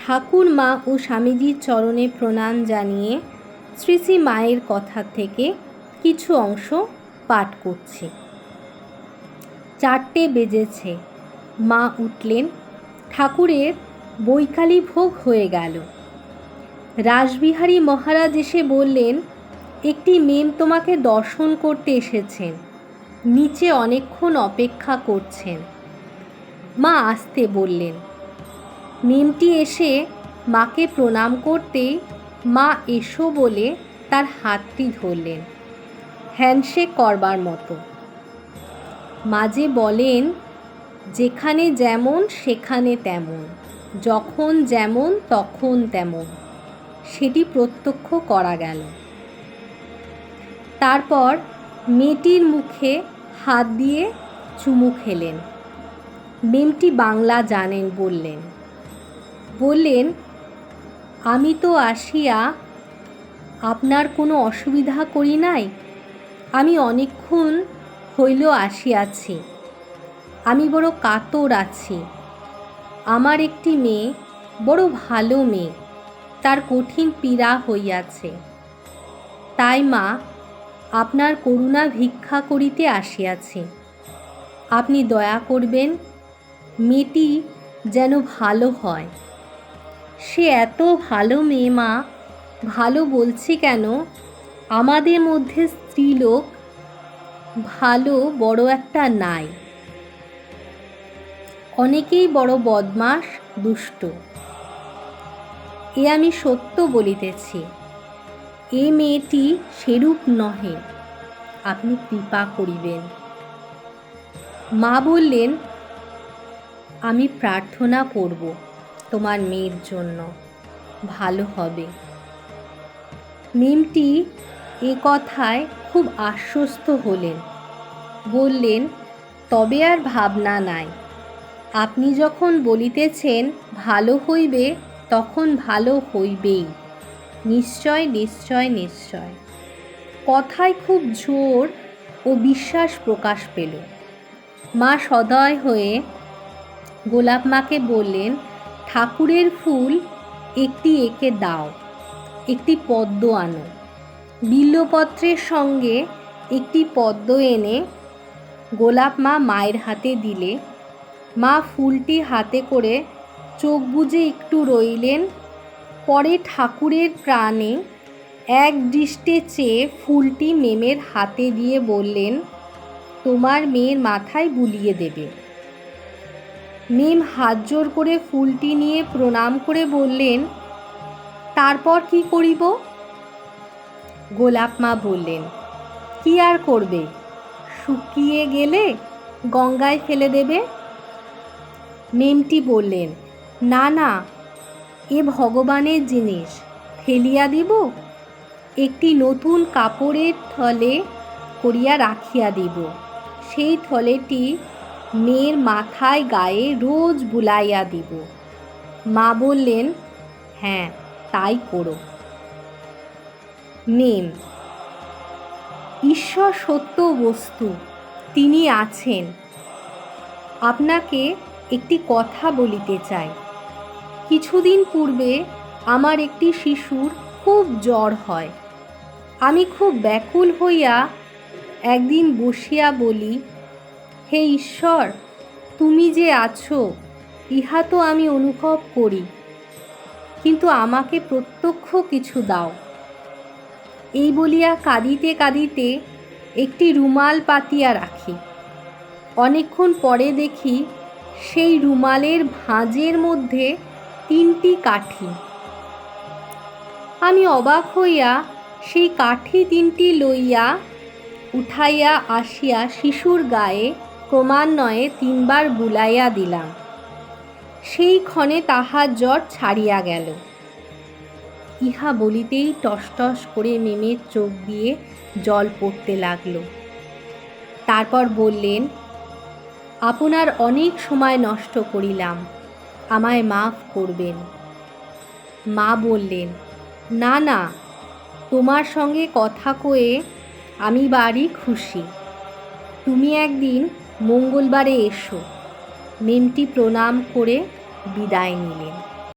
ঠাকুর মা ও স্বামীজির চরণে প্রণাম জানিয়ে শ্রী শ্রী মায়ের কথা থেকে কিছু অংশ পাঠ করছি। 4টে বেজেছে। মা উঠলেন। ঠাকুরের বৈকালী ভোগ হয়ে গেল। রাসবিহারী মহারাজ এসে বললেন, একটি মেম তোমাকে দর্শন করতে এসেছেন, নিচে অনেকক্ষণ অপেক্ষা করছেন। মা আসতে বললেন। মেমটি এসে মাকে প্রণাম করতেই মা এসো বলে তার হাতটি ধরলেন, হ্যান্ডশেক করবার মতো। মাঝে বলেন, যেখানে যেমন সেখানে তেমন, যখন যেমন তখন তেমন, সেটি প্রত্যক্ষ করা গেল। তারপর মেয়েটির মুখে হাত দিয়ে চুমু খেলেন। মেমটি বাংলা জানেন বললেন, আমি তো আসিয়া আপনার কোনো অসুবিধা করি নাই। আমি অনেকক্ষণ হইল আসিয়াছি। আমি বড় কাতর আছি। আমার একটি মেয়ে, বড় ভালো মেয়ে, তার কঠিন পীড়া হইয়াছে। তাই মা, আপনার করুণা ভিক্ষা করিতে আসিয়াছি। আপনি দয়া করবেন, মেয়েটি যেন ভালো হয়। সে এত ভালো মেয়ে মা। ভালো বলছি কেন, আমাদের মধ্যে স্ত্রীলোক ভালো বড় একটা নাই। অনেকেই বড় বদমাশ, দুষ্ট। এ আমি সত্য বলিতেছি। এ মেয়েটি সেরূপ নহে। আপনি কৃপা করিবেন। মা বললেন, আমি প্রার্থনা করব তোমার মেয়ের জন্য, ভালো হবে। মেমটি এ কথায় খুব আশ্বস্ত হলেন। বললেন, তবে আর ভাবনা নাই। আপনি যখন বলিতেছেন ভালো হইবে, তখন ভালো হইবেই, নিশ্চয় নিশ্চয় নিশ্চয়। কথায় খুব জোর ও বিশ্বাস প্রকাশ পেল। মা সদয় হয়ে গোলাপ মাকে বললেন, ঠাকুরের ফুল একটি একে দাও, একটি পদ্ম আনো। বিল্বপত্রের সঙ্গে একটি পদ্ম এনে গোলাপ মা মায়ের হাতে দিলে মা ফুলটি হাতে করে চোখ বুজে একটু রইলেন। পরে ঠাকুরের প্রাণে এক দৃষ্টে চেয়ে ফুলটি মেমের হাতে দিয়ে বললেন, তোমার মেয়ের মাথায় বুলিয়ে দেবে। মেম হাত জোর করে ফুলটি নিয়ে প্রণাম করে বললেন, তারপর কি করিব? গোলাপ মা বললেন, কি আর করবে, শুকিয়ে গেলে গঙ্গায় ফেলে দেবে। মেমটি বললেন, না না, এ ভগবানের জিনিস, ফেলিয়া দিব? একটি নতুন কাপড়ের থলে করিয়া রাখিয়া দিব। সেই থলেটি মেয়ের মাথায় গায়ে রোজ বুলাইয়া দিব। মা বললেন, হ্যাঁ তাই করো। মেম, ঈশ্বর সত্য বস্তু, তিনি আছেন। আপনাকে একটি কথা বলিতে চাই। কিছুদিন পূর্বে আমার একটি শিশুর খুব জ্বর হয়। আমি খুব ব্যাকুল হইয়া একদিন বসিয়া বলি, হে ঈশ্বর, তুমি যে আছো ইহা তো আমি অনুভব করি, কিন্তু আমাকে প্রত্যক্ষ কিছু দাও। এই বলিয়া কাঁদিতে কাঁদিতে একটি রুমাল পাতিয়া রাখি। অনেকক্ষণ পরে দেখি সেই রুমালের ভাঁজের মধ্যে 3টি কাঠি। আমি অবাক হইয়া সেই কাঠি 3টি লইয়া উঠাইয়া আসিয়া শিশুর গায়ে ক্রমান্বয়ে 3 বার বুলাইয়া দিলাম। সেই ক্ষণে তাহার জ্বর ছাড়িয়া গেল। ইহা বলিতেই টসটস করে মেমের চোখ দিয়ে জল পড়তে লাগল। তারপর বললেন, আপনার অনেক সময় নষ্ট করিলাম, আমায় মাফ করবেন। মা বললেন, না না, তোমার সঙ্গে কথা কয়ে আমি বাড়ি খুশি। তুমি একদিন মঙ্গলবারে এসো। মেমটি প্রণাম করে বিদায় নিলেন।